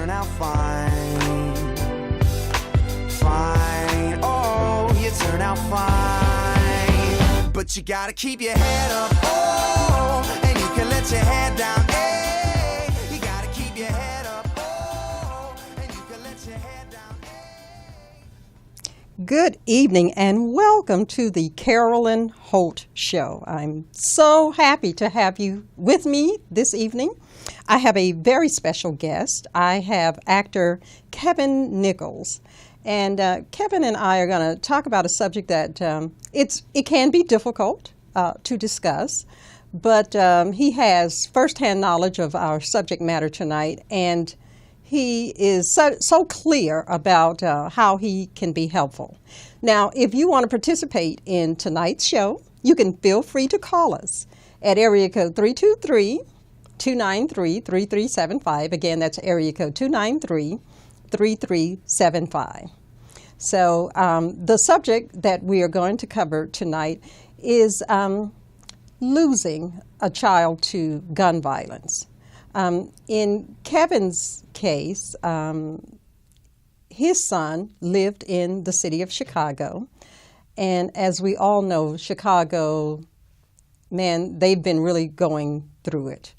turn out fine. Fine, oh, you turn out fine. But you gotta keep your head up, oh, and you can let your head down, hey. You gotta keep your head up, oh, and you can let your head down, hey. Good evening and welcome to the Carolyn Holt Show. I'm so happy to have you with me this evening. I have a very special guest. I have actor Kevin Nichols. And Kevin and I are going to talk about a subject that it can be difficult to discuss, but he has firsthand knowledge of our subject matter tonight, and he is so clear about how he can be helpful. Now, if you want to participate in tonight's show, you can feel free to call us at area code 323-293-3375. Again, that's area code 293-3375. So the subject that we are going to cover tonight is losing a child to gun violence. In Kevin's case, his son lived in the city of Chicago. And as we all know, Chicago, man, they've been really going through it.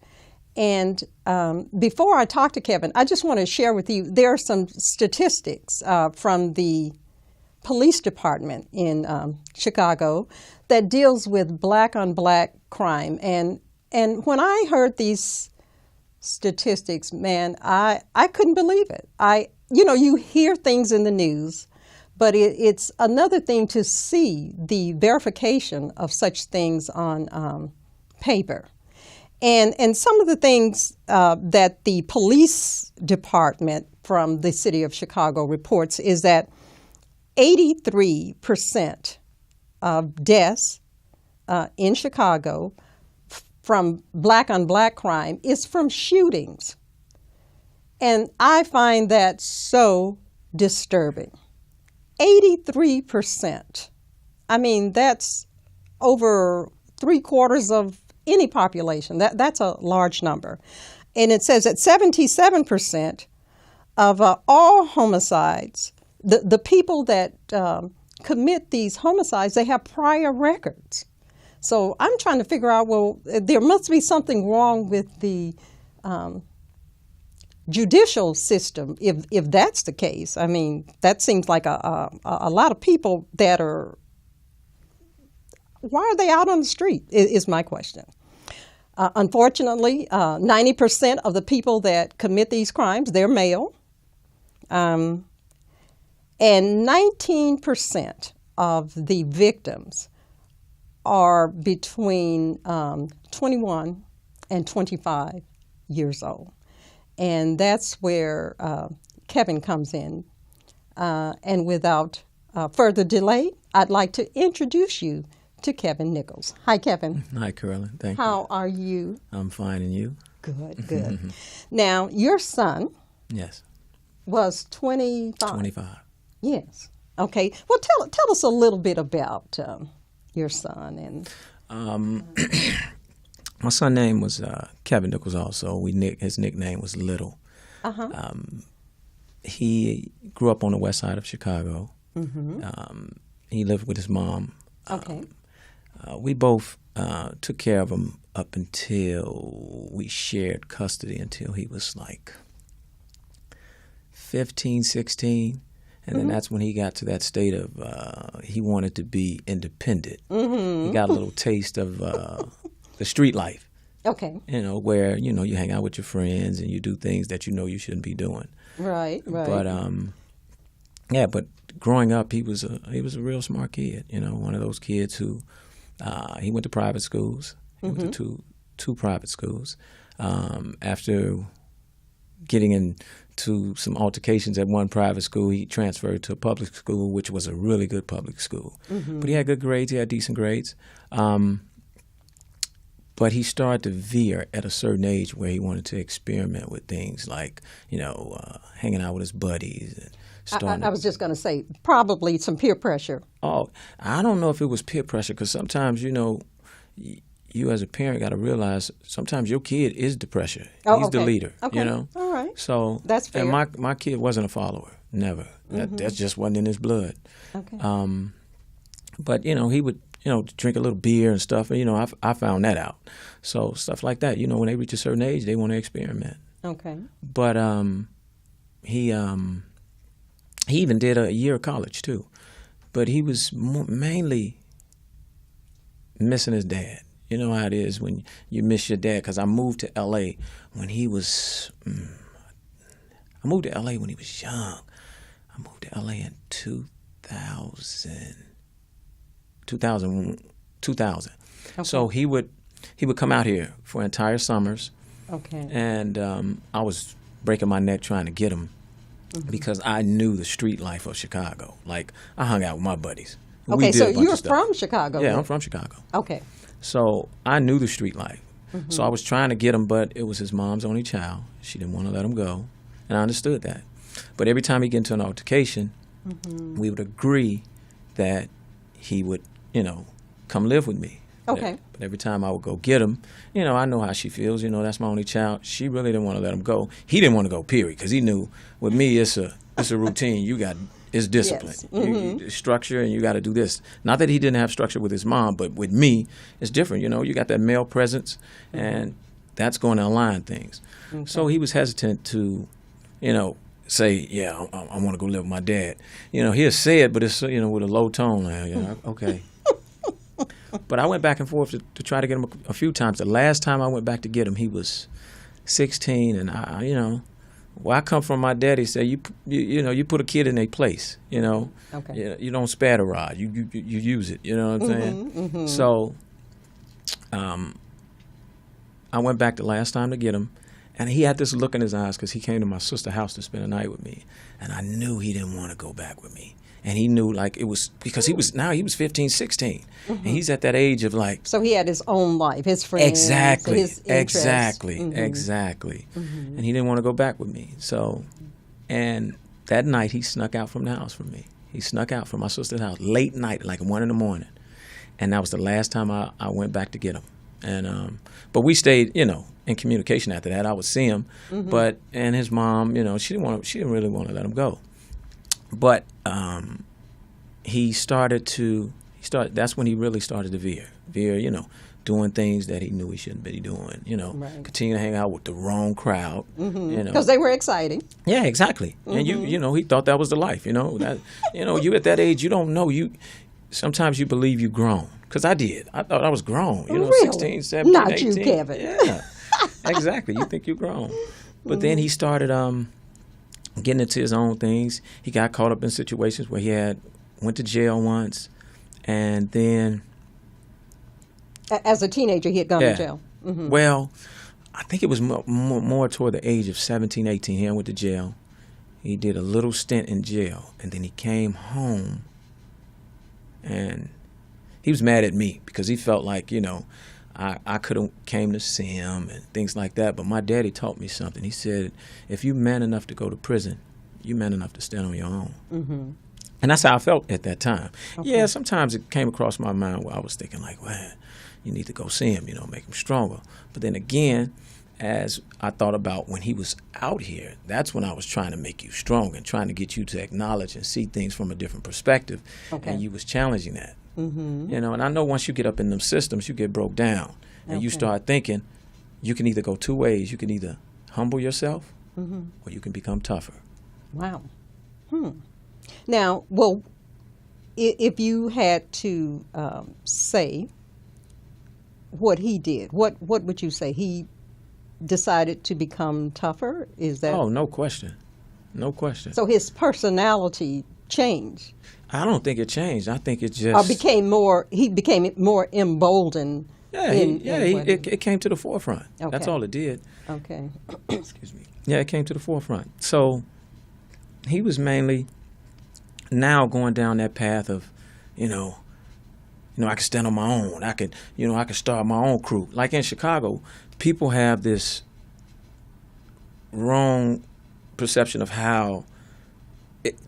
And before I talk to Kevin, I just want to share with you, there are some statistics from the police department in Chicago that deals with black-on-black crime. And when I heard these statistics, man, I couldn't believe it. You hear things in the news, but it's another thing to see the verification of such things on paper. And some of the things that the police department from the city of Chicago reports is that 83% of deaths in Chicago from black-on-black crime is from shootings. And I find that so disturbing. 83%. I mean, that's over 3/4 of any population. That's a large number. And it says that 77% of all homicides, the people that commit these homicides, they have prior records. So I'm trying to figure out, well, there must be something wrong with the judicial system if that's the case. I mean, that seems like a lot of people that are, why are they out on the street is my question. Unfortunately, 90% of the people that commit these crimes, they're male. And 19% of the victims are between 21 and 25 years old. And that's where Kevin comes in. And without further delay, I'd like to introduce you to Kevin Nichols. Hi, Kevin. Hi, Carolyn. Thank you. How are you? I'm fine, and you? Good, good. Now, your son Yes. was 25. 25. Yes. Okay. Well, tell us a little bit about your son. And My son's name was Kevin Nichols also. His nickname was Little. Uh-huh. He grew up on the west side of Chicago. Mm-hmm. He lived with his mom. Okay. We both took care of him up until we shared custody until he was like 15, 16. And then that's when he got to that state of he wanted to be independent. Mm-hmm. He got a little taste of the street life. Okay. Where, you hang out with your friends and you do things that you shouldn't be doing. Right, right. But but growing up, he was a real smart kid. One of those kids who he went to private schools. He went to two private schools. After getting into some altercations at one private school, he transferred to a public school, which was a really good public school. Mm-hmm. But he had good grades. He had decent grades. But he started to veer at a certain age where he wanted to experiment with things like, hanging out with his buddies. And I was just going to say, probably some peer pressure. Oh, I don't know if it was peer pressure because sometimes, you as a parent got to realize sometimes your kid is the pressure. Oh, He's the okay. leader, Okay. you know? All right. So That's fair. And my kid wasn't a follower, never. That just wasn't in his blood. Okay. But, you know, he would, you know, drink a little beer and stuff. And, you know, I found that out. So stuff like that, you know, when they reach a certain age, they want to experiment. Okay. But he even did a year of college, too. But he was mainly missing his dad. You know how it is when you miss your dad. Because I moved to L.A. when he was, I moved to L.A. when he was young. I moved to L.A. in 2000. Okay. So he would come out here for entire summers. Okay. And I was breaking my neck trying to get him because I knew the street life of Chicago. Like, I hung out with my buddies. We Okay, did so a bunch you're of stuff. from Chicago. Yeah, then? I'm from Chicago. Okay. So I knew the street life. So I was trying to get him, but it was his mom's only child. She didn't want to let him go, and I understood that. But every time he get into an altercation, we would agree that he would, you know, come live with me. Okay. But every time I would go get him, you know, I know how she feels. You know, that's my only child. She really didn't want to let him go. He didn't want to go, period, because he knew with me it's a routine. It's discipline. Yes. You structure, and you got to do this. Not that he didn't have structure with his mom, but with me, it's different. You know, you got that male presence, and that's going to align things. Okay. So he was hesitant to, you know, say, yeah, I want to go live with my dad. You know, he'll say it, but it's, you know, with a low tone. Like, yeah, okay. But I went back and forth to try to get him a few times. The last time I went back to get him, he was 16, and I, you know, where I come from, my daddy said, you know, you put a kid in a place, you know. Okay. You don't spare the rod. You use it. You know what I'm saying? So I went back the last time to get him, and he had this look in his eyes because he came to my sister's house to spend the night with me, and I knew he didn't want to go back with me. And he knew, like, it was because he was 15, 16, and he's at that age of, like, So he had his own life, his friends, exactly, his interests. exactly. And he didn't want to go back with me. So, and that night he snuck out from the house from me. He snuck out from my sister's house late night, like 1 a.m, and that was the last time I went back to get him. And but we stayed, you know, in communication after that. I would see him, but and his mom, you know, she didn't really want to let him go. But that's when he really started to veer, you know, doing things that he knew he shouldn't be doing, you know, Right. continue to hang out with the wrong crowd, you know. Because they were exciting. Yeah, exactly. And you know, he thought that was the life, you know. That, you know, you at that age, you don't know. Sometimes you believe you've grown. Because I did. I thought I was grown, you know, Really? 16, 17, Not 18. you, Kevin. Yeah, exactly. You think you're grown. But then he started getting into his own things. He got caught up in situations where he went to jail once, and then As a teenager, he had gone to jail. well, I think it was more toward the age of 17, 18. He went to jail. He did a little stint in jail, and then he came home, and he was mad at me because he felt like, you know, I could have came to see him and things like that. But my daddy taught me something. He said, if you're man enough to go to prison, you're man enough to stand on your own. And that's how I felt at that time. Okay. Yeah, sometimes it came across my mind where I was thinking like, well, you need to go see him, you know, make him stronger. But then again, as I thought about when he was out here, that's when I was trying to make you strong and trying to get you to acknowledge and see things from a different perspective. Okay. And you was challenging that. You know, and I know once you get up in them systems, you get broke down. And you start thinking you can either go two ways. You can either humble yourself or you can become tougher. Wow. Now, well, if you had to say what he did, what would you say? He decided to become tougher? Is that? Oh, no question. No question. So his personality changed? I don't think it changed. I think it just... He became more emboldened. Yeah, it came to the forefront. Okay. That's all it did. Okay. Excuse me. Yeah, it came to the forefront. So he was mainly now going down that path of, you know, I can stand on my own. I can start my own crew. Like in Chicago, people have this wrong perception of how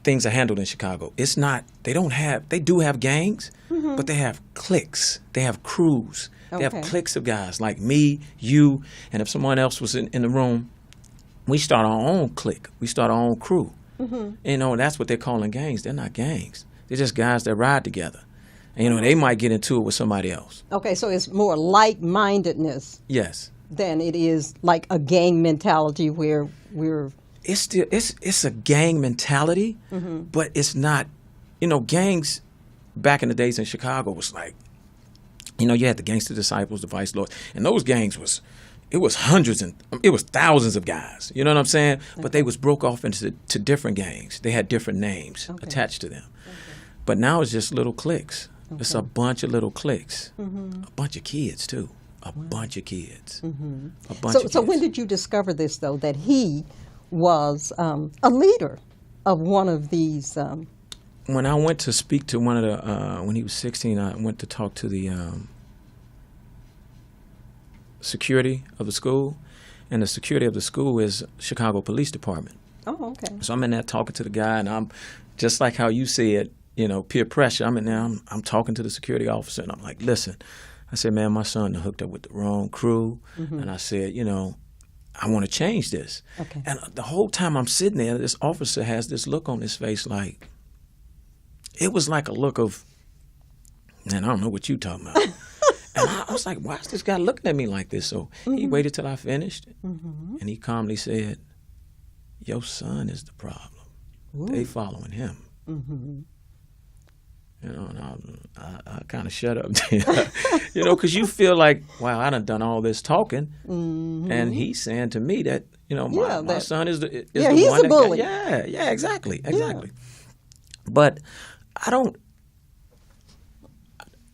things are handled in Chicago. It's not. They do have gangs, but they have cliques. They have crews. They have cliques of guys like me, you, and if someone else was in the room, we start our own clique. We start our own crew. You know, that's what they're calling gangs. They're not gangs. They're just guys that ride together. And, you know, they might get into it with somebody else. Okay, so it's more like-mindedness. Yes. Than it is like a gang mentality where we're... It's a gang mentality, but it's not, you know, gangs back in the days in Chicago was like, you know, you had the Gangster Disciples, the Vice Lords, and those gangs it was hundreds and it was thousands of guys. You know what I'm saying? But they was broke off into different gangs. They had different names attached to them. But now it's just little cliques. It's a bunch of little cliques, a bunch of kids too, a bunch of kids, a bunch of kids. So when did you discover this though, that he was a leader of one of these? When I went to speak to one of the, when he was 16, I went to talk to the security of the school, and the security of the school is Chicago Police Department. Oh, okay. So I'm in there talking to the guy, and I'm just like how you said, you know, peer pressure. I'm in there, I'm talking to the security officer, and I'm like, listen, I said, man, my son hooked up with the wrong crew, and I said, you know, I want to change this. Okay. And the whole time I'm sitting there, this officer has this look on his face like, it was like a look of, man, I don't know what you talking about. And I was like, why is this guy looking at me like this? So he waited till I finished, and he calmly said, your son is the problem. They following him. You know, and I kind of shut up there. You know, because you feel like, wow, I done all this talking, and he's saying to me that, you know, my son is the he's one a bully. Yeah, exactly. But I don't.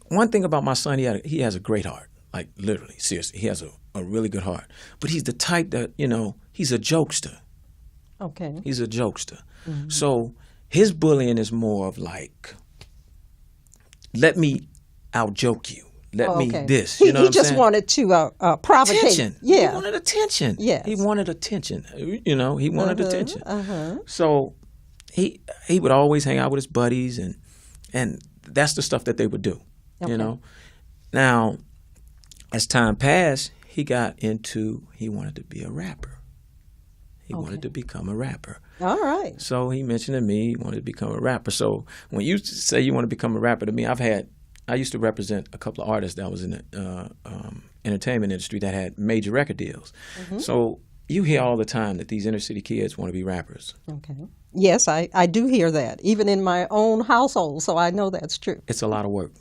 One thing about my son, he has a great heart. Like literally, seriously, he has a really good heart. But he's the type that, you know, he's a jokester. Okay. He's a jokester. So his bullying is more of like, let me out-joke you. Let me this. You know what I'm saying? He just wanted to provocate. Attention. Yeah. He wanted attention. Yes. He wanted attention. You know, he wanted attention. So he would always hang out with his buddies, and that's the stuff that they would do. You know. Now, as time passed, he wanted to be a rapper. He wanted to become a rapper. All right. So he mentioned to me he wanted to become a rapper. So when you say you want to become a rapper, to me, I used to represent a couple of artists that was in the entertainment industry that had major record deals. So you hear all the time that these inner city kids want to be rappers. Okay. Yes, I do hear that, even in my own household, so I know that's true. It's a lot of work.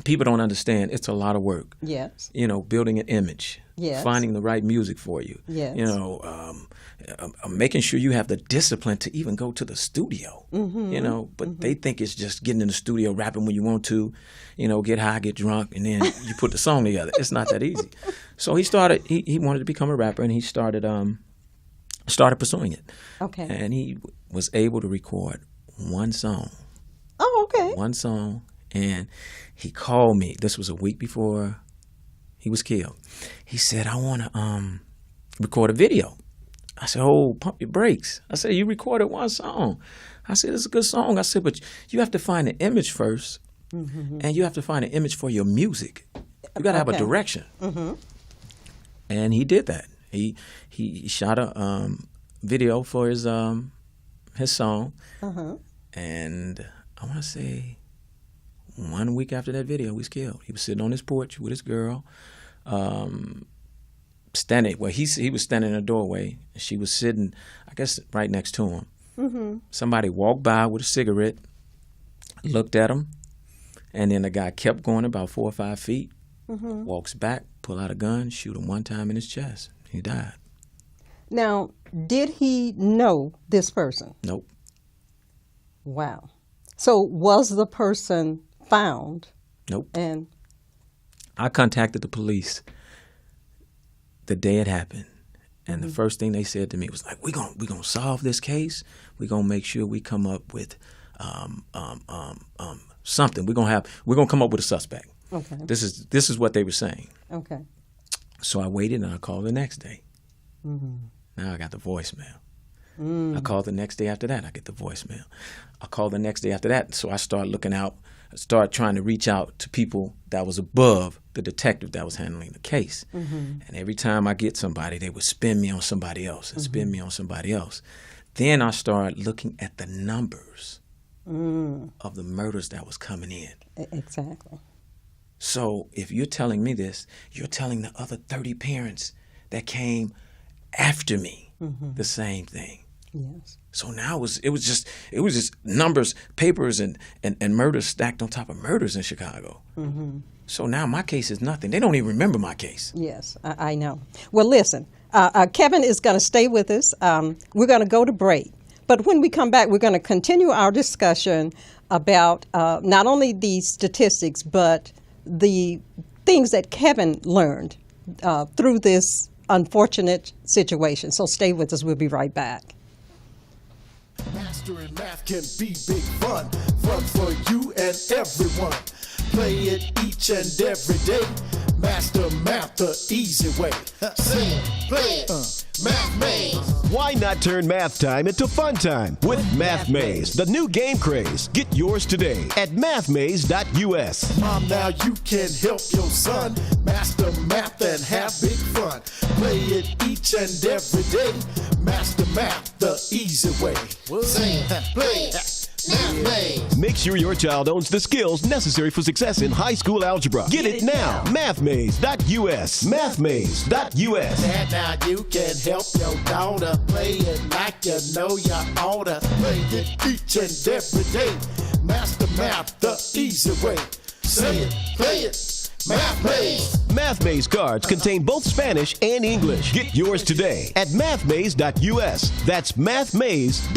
People don't understand. It's a lot of work. Yes. You know, building an image. Yes. Finding the right music for you. Yes. You know, making sure you have the discipline to even go to the studio. You know, but they think it's just getting in the studio, rapping when you want to, you know, get high, get drunk, and then you put the song together. It's not that easy. So he wanted to become a rapper, and he started pursuing it. Okay. And he was able to record one song. Oh, okay. One song. And he called me. This was a week before he was killed. He said, I want to record a video. I said, oh, pump your brakes. I said, you recorded one song. I said, it's a good song. I said, but you have to find an image first, and you have to find an image for your music. You got to have a direction. And he did that. He shot a video for his song, and I want to say 1 week after that video, he was killed. He was sitting on his porch with his girl, standing. Well, he was standing in a doorway, and she was sitting, I guess, right next to him. Somebody walked by with a cigarette, looked at him, and then the guy kept going about 4 or 5 feet. Walks back, pull out a gun, shoot him one time in his chest. He died. Now, did he know this person? Nope. Wow. So was the person found? Nope. And I contacted the police the day it happened, and the first thing they said to me was like, "We gonna solve this case. We gonna make sure we come up with something. We're gonna come up with a suspect." Okay. This is what they were saying. Okay. So I waited and I called the next day. Now I got the voicemail. I call the next day after that, I get the voicemail. I call the next day after that, so I start start trying to reach out to people that was above the detective that was handling the case. And every time I get somebody, they would spin me on somebody else and spin me on somebody else. Then I start looking at the numbers of the murders that was coming in. Exactly. So if you're telling me this, you're telling the other 30 parents that came after me the same thing. Yes. So now it was just numbers, papers, and murders stacked on top of murders in Chicago. So now my case is nothing. They don't even remember my case. Yes, I know. Well, listen, Kevin is going to stay with us. We're going to go to break. But when we come back, we're going to continue our discussion about not only the statistics, but the things that Kevin learned through this unfortunate situation. So stay with us. We'll be right back. Mastering math can be big fun. Fun for you and everyone. Play it each and every day. Master math the easy way. Sing it, play it, Math Maze. Why not turn math time into fun time with Math Maze, the new game craze? Get yours today at mathmaze.us. Mom, now you can help your son master math and have big fun. Play it each and every day. Master math the easy way. Sing it, play it, Math Maze. Make sure your child owns the skills necessary for success in high school algebra. Get it now. Mathmaze.us. Mathmaze.us. Dad, now you can help your daughter play it like you know you oughta. Play it each and every day. Master math the easy way. Say it, play it, Math Maze. Math Maze cards contain both Spanish and English. Get yours today at mathmaze.us. That's mathmaze.us.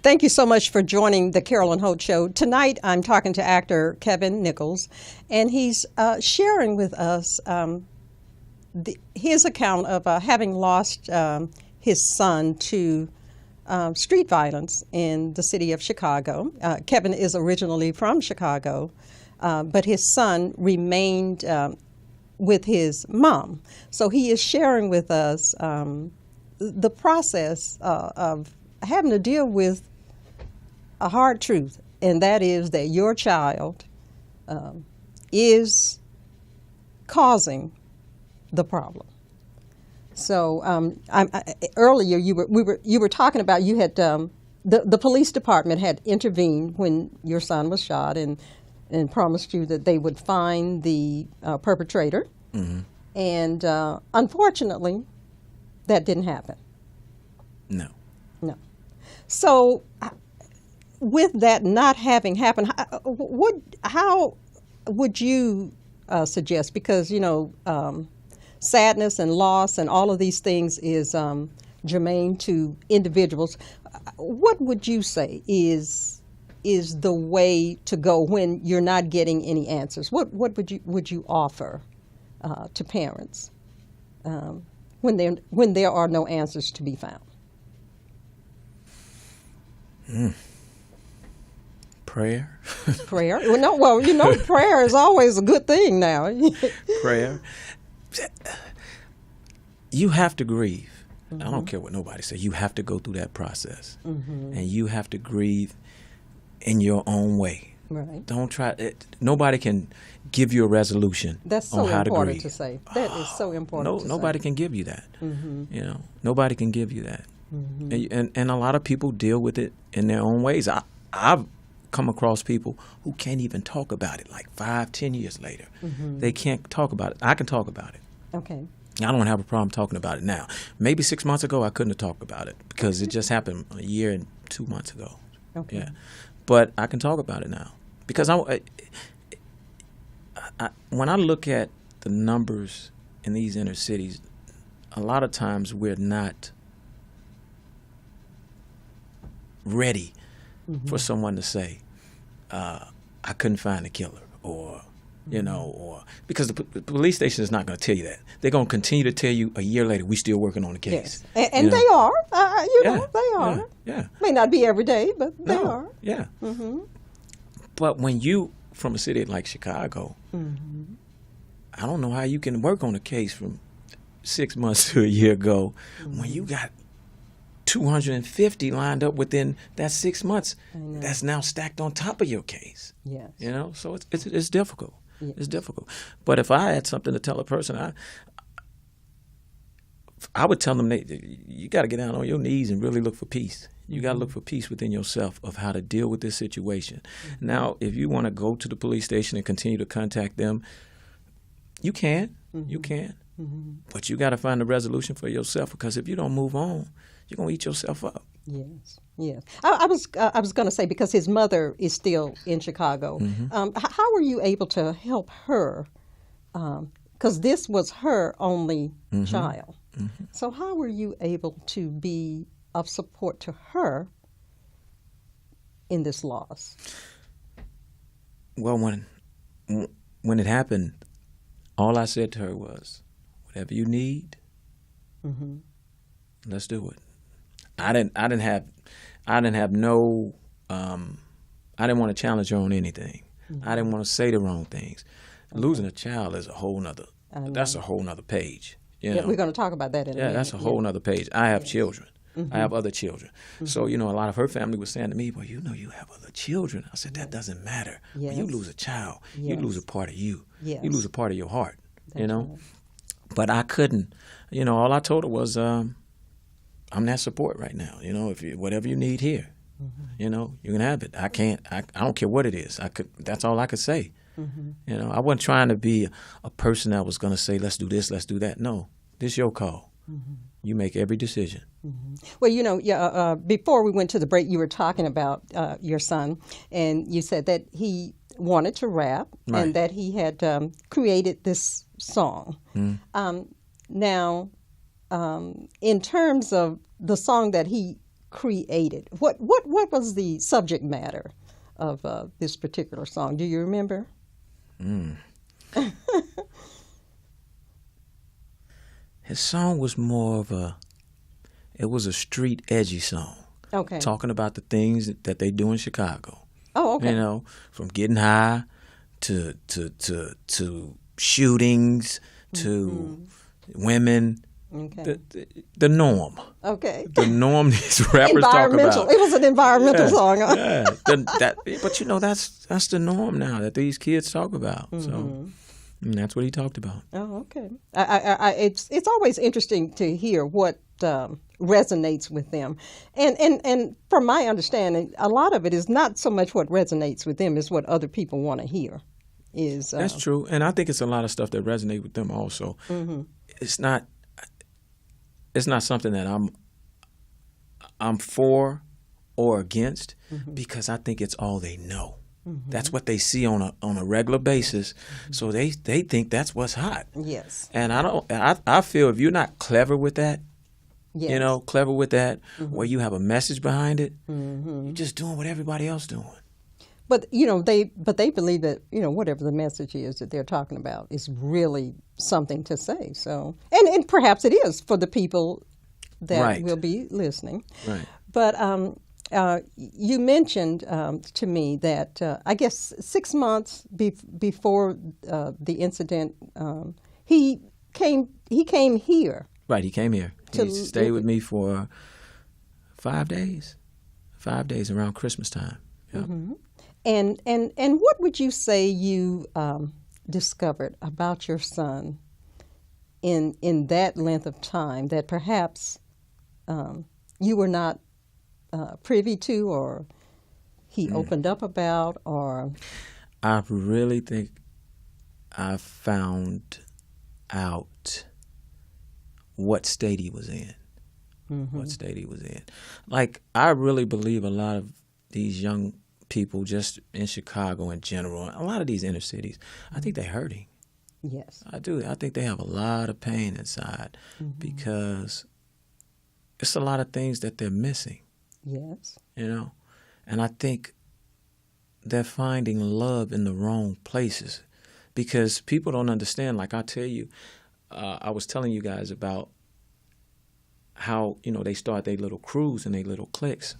Thank you so much for joining the Carolyn Holt Show. Tonight, I'm talking to actor Kevin Nichols, and he's sharing with us his account of having lost his son to street violence in the city of Chicago. Kevin is originally from Chicago, but his son remained with his mom. So he is sharing with us the process of having to deal with a hard truth, and that is that your child is causing the problem. So earlier you were talking about you had the police department had intervened when your son was shot and promised you that they would find the perpetrator, and unfortunately, that didn't happen. No. So, with that not having happened, how would you suggest? Because sadness and loss and all of these things is germane to individuals. What would you say is the way to go when you're not getting any answers? What would you offer to parents when there are no answers to be found? Prayer. Prayer? Prayer is always a good thing now. Prayer. You have to grieve. I don't care what nobody says. You have to go through that process. And you have to grieve in your own way. Right. Don't try it. Nobody can give you a resolution That's so on how important to grieve. to say. That is so important to say. Nobody can give you that. Nobody can give you that. And a lot of people deal with it in their own ways. I've come across people who can't even talk about it like 5-10 years later. They can't talk about it. I can talk about it. Okay. I don't have a problem talking about it now. Maybe 6 months ago I couldn't have talked about it because it just happened a year and 2 months ago. Okay. Yeah, but I can talk about it now because when I look at the numbers in these inner cities, a lot of times we're not ready for someone to say, I couldn't find the killer, or you know, or because the police station is not going to tell you that. They're going to continue to tell you a year later, we still working on the case. Yes. And you know? they are. You Yeah, know, they are. Yeah. May not be every day, but they No, are. Yeah. But when you, from a city like Chicago, I don't know how you can work on a case from 6 months to a year ago when you got 250 lined up within that 6 months. That's now stacked on top of your case. Yes. You know, so it's difficult. Yes. It's difficult. But if I had something to tell a person, I would tell them you got to get down on your knees and really look for peace. You got to look for peace within yourself of how to deal with this situation. Now, if you want to go to the police station and continue to contact them, you can. You can. But you got to find a resolution for yourself, because if you don't move on, you're going to eat yourself up. Yes, yes. I was going to say, because his mother is still in Chicago, how were you able to help her? Because this was her only child. So how were you able to be of support to her in this loss? Well, when it happened, all I said to her was, whatever you need, let's do it. I didn't have no. I didn't want to challenge her on anything. I didn't want to say the wrong things. Losing a child is a whole nother. That's a whole nother page. You know? Yeah, we're going to talk about that in a minute. Yeah, that's a whole nother page. I have children. I have other children. So, you know, a lot of her family was saying to me, well, you know, you have other children. I said, that doesn't matter. Yes. When you lose a child, you Yes. lose a part of you. Yes. You lose a part of your heart, you That's know. right. But I couldn't, you know, all I told her was, I'm that support right now. You know, whatever you need here, you know, you can have it. I don't care what it is. That's all I could say. You know, I wasn't trying to be a person that was going to say, let's do this, let's do that. No, this is your call. You make every decision. Well, you know, before we went to the break, you were talking about your son, and you said that he wanted to rap Right. and that he had created this song. Now, in terms of the song that he created, what was the subject matter of this particular song? Do you remember? His song was more of it was a street edgy song. Okay. Talking about the things that they do in Chicago. Oh, okay. You know, from getting high to shootings to women. Okay. The norm. Okay. The norm these rappers talk about. It was an environmental song. Huh? Yeah. But you know, that's the norm now that these kids talk about. So that's what he talked about. Oh, okay. It's always interesting to hear what resonates with them, and from my understanding, a lot of it is not so much what resonates with them as what other people want to hear. That's true, and I think it's a lot of stuff that resonate with them also. It's not something that I'm for or against, because I think it's all they know. That's what they see on a regular basis, so they think that's what's hot. Yes. And I feel if you're not clever with that, Yes. you know, clever with that, where you have a message behind it, you're just doing what everybody else doing. But you know, they believe that, you know, whatever the message is that they're talking about is really something to say. So, and perhaps it is for the people that Right. will be listening. Right. But you mentioned to me that I guess 6 months before the incident, he came here. Right, he came here. He stayed with me for 5 days. 5 days around Christmas time. Yep. And what would you say you discovered about your son in that length of time that perhaps you were not privy to, or he opened up about, or? I really think I found out what state he was in. What state he was in. Like, I really believe a lot of these young people just in Chicago in general, a lot of these inner cities, I think they're hurting. Yes. I do. I think they have a lot of pain inside because it's a lot of things that they're missing. Yes. You know? And I think they're finding love in the wrong places. because people don't understand. Like I tell you, I was telling you guys about how, they start their little crews and their little cliques,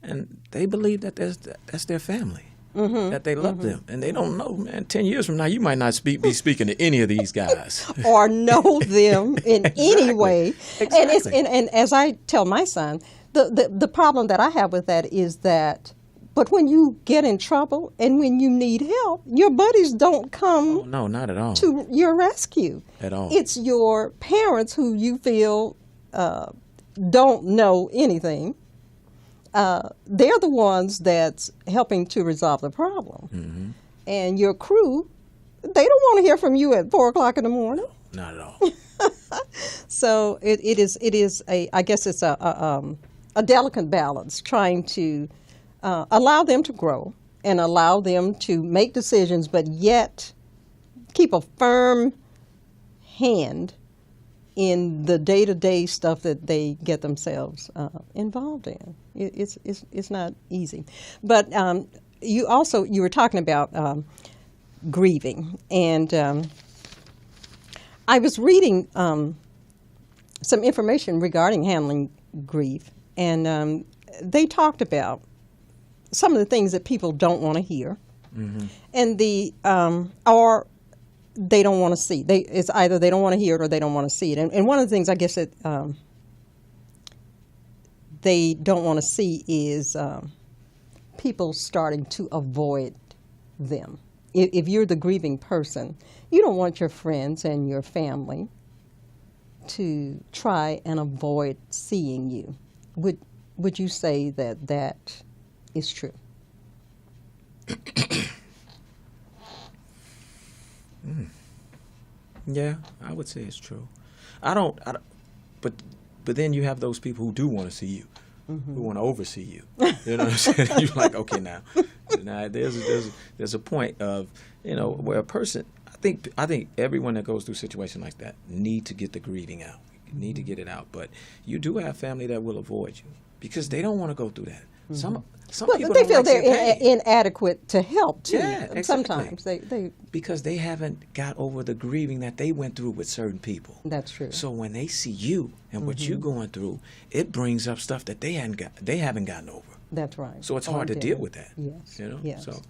and they believe that that's their family, that they love them, and they don't know, man. 10 years from now, you might not be speaking to any of these guys or know them in any way. Exactly. And as I tell my son, the problem that I have with that is that, but when you get in trouble and when you need help, your buddies don't come. Oh, no, not at all. To your rescue. At all. It's your parents who you feel don't know anything. They're the ones that's helping to resolve the problem. Mm-hmm. And your crew, they don't want to hear from you at 4 o'clock in the morning. Not at all. So it is I guess it's a delicate balance, trying to allow them to grow and allow them to make decisions, but yet keep a firm hand in the day-to-day stuff that they get themselves involved in. It's not easy. But you were talking about grieving, and I was reading some information regarding handling grief, and they talked about some of the things that people don't want to hear, and or they don't want to see. It's either they don't want to hear it or they don't want to see it. And one of the things I guess that they don't want to see is people starting to avoid them. If you're the grieving person, you don't want your friends and your family to try and avoid seeing you. Would you say that is true? Yeah, I would say it's true. I don't but then you have those people who do want to see you, who want to oversee you. You know what I'm saying? You're like, okay, now there's a point of, where a person, I think everyone that goes through a situation like that need to get the grieving out, need to get it out. But you do have family that will avoid you because they don't want to go through that. Some people they don't feel like they're their pain. inadequate to help too. Yeah, exactly. Sometimes they because they haven't got over the grieving that they went through with certain people. That's true. So when they see you and what you're going through, it brings up stuff that they haven't gotten over. That's right. So it's hard to deal with that. Yes. Yes. So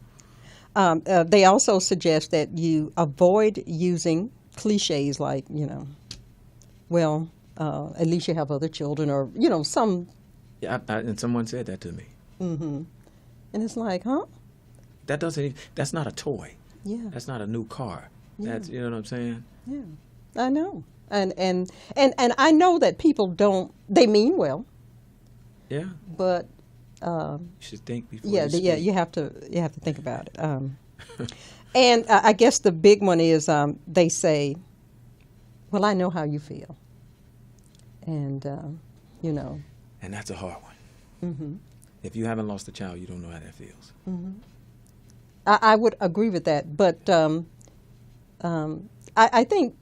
they also suggest that you avoid using cliches like, well, at least you have other children, or some. Yeah, and someone said that to me. Mm-hmm. And it's like, huh? That's not a toy. Yeah. That's not a new car. Yeah. That's, you know what I'm saying? Yeah, I know. And I know that people don't, they mean well. Yeah. But you should think before yeah, you speak. you have to think about it. And I guess the big one is they say, well, I know how you feel. And And that's a hard one. Mm-hmm. If you haven't lost a child, you don't know how that feels. Mm-hmm. I would agree with that, but I think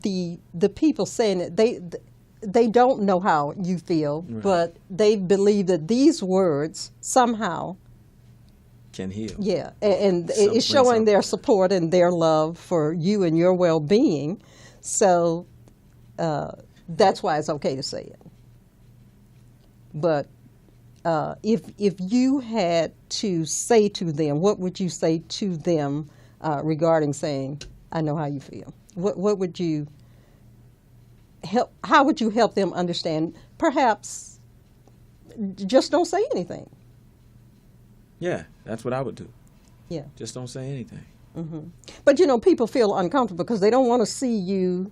the people saying it, they don't know how you feel, Right. but they believe that these words somehow Can heal. Yeah, and Some- it's showing some- their support and their love for you and your well-being. So that's why it's okay to say it. But if you had to say to them, what would you say to them regarding saying, "I know how you feel"? What would you help? How would you help them understand? Perhaps just don't say anything. Yeah, that's what I would do. Yeah. Just don't say anything. Mm-hmm. But people feel uncomfortable because they don't want to see you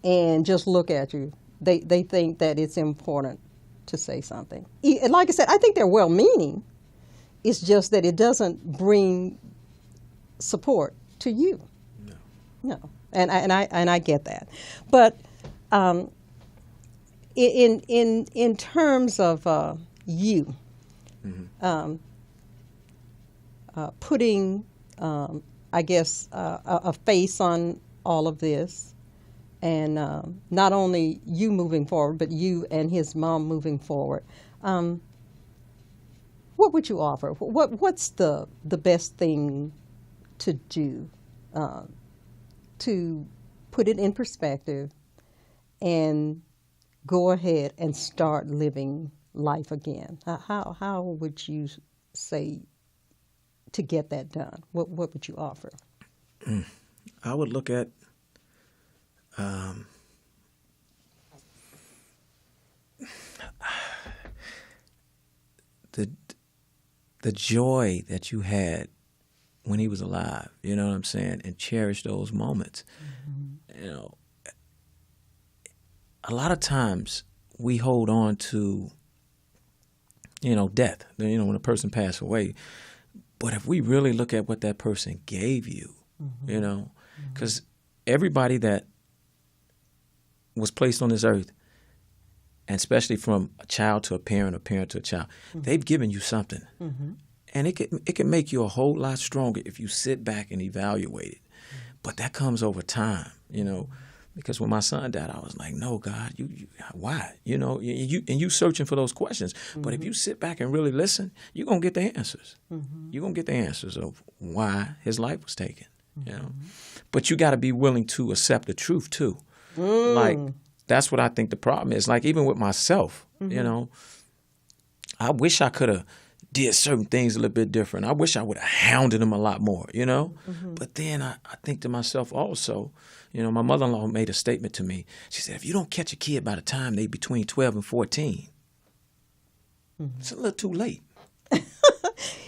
and just look at you. They think that it's important to say something. And like I said, I think they're well-meaning. It's just that it doesn't bring support to you. No. And I get that. But in terms of you, Mm-hmm. putting, I guess, a face on all of this, and not only you moving forward, but you and his mom moving forward. What would you offer? What's the best thing to do to put it in perspective and go ahead and start living life again? How would you say to get that done? What would you offer? I would look at the joy that you had when he was alive, you know what I'm saying, and cherish those moments. You know, a lot of times we hold on to, you know, death, you know, when a person passed away. But if we really look at what that person gave you, you know, because everybody that was placed on this earth, and especially from a child to a parent to a child, they've given you something. And it can make you a whole lot stronger if you sit back and evaluate it. But that comes over time, you know, because when my son died, I was like, no, God, you why? You know, you searching for those questions. But if you sit back and really listen, you're going to get the answers. You're going to get the answers of why his life was taken, you know. But you got to be willing to accept the truth, too. Like, that's what I think the problem is. Like, even with myself, you know, I wish I could have did certain things a little bit different. I wish I would have hounded him a lot more, you know. But then I think to myself also, you know, my mother-in-law made a statement to me. She said, if you don't catch a kid by the time they between 12 and 14, it's a little too late.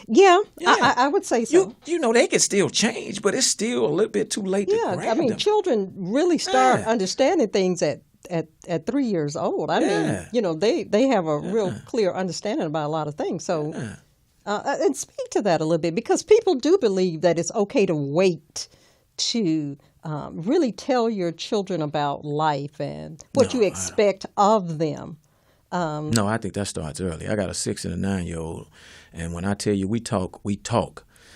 Yeah. I would say so. You know, they can still change, but it's still a little bit too late to grab I mean, them. children really start understanding things at 3 years old. I mean, you know, they have a real clear understanding about a lot of things. So, and speak to that a little bit, because people do believe that it's okay to wait to really tell your children about life and what you expect of them. No, I think that starts early. I got a 6 and a 9-year-old, and when I tell you we talk.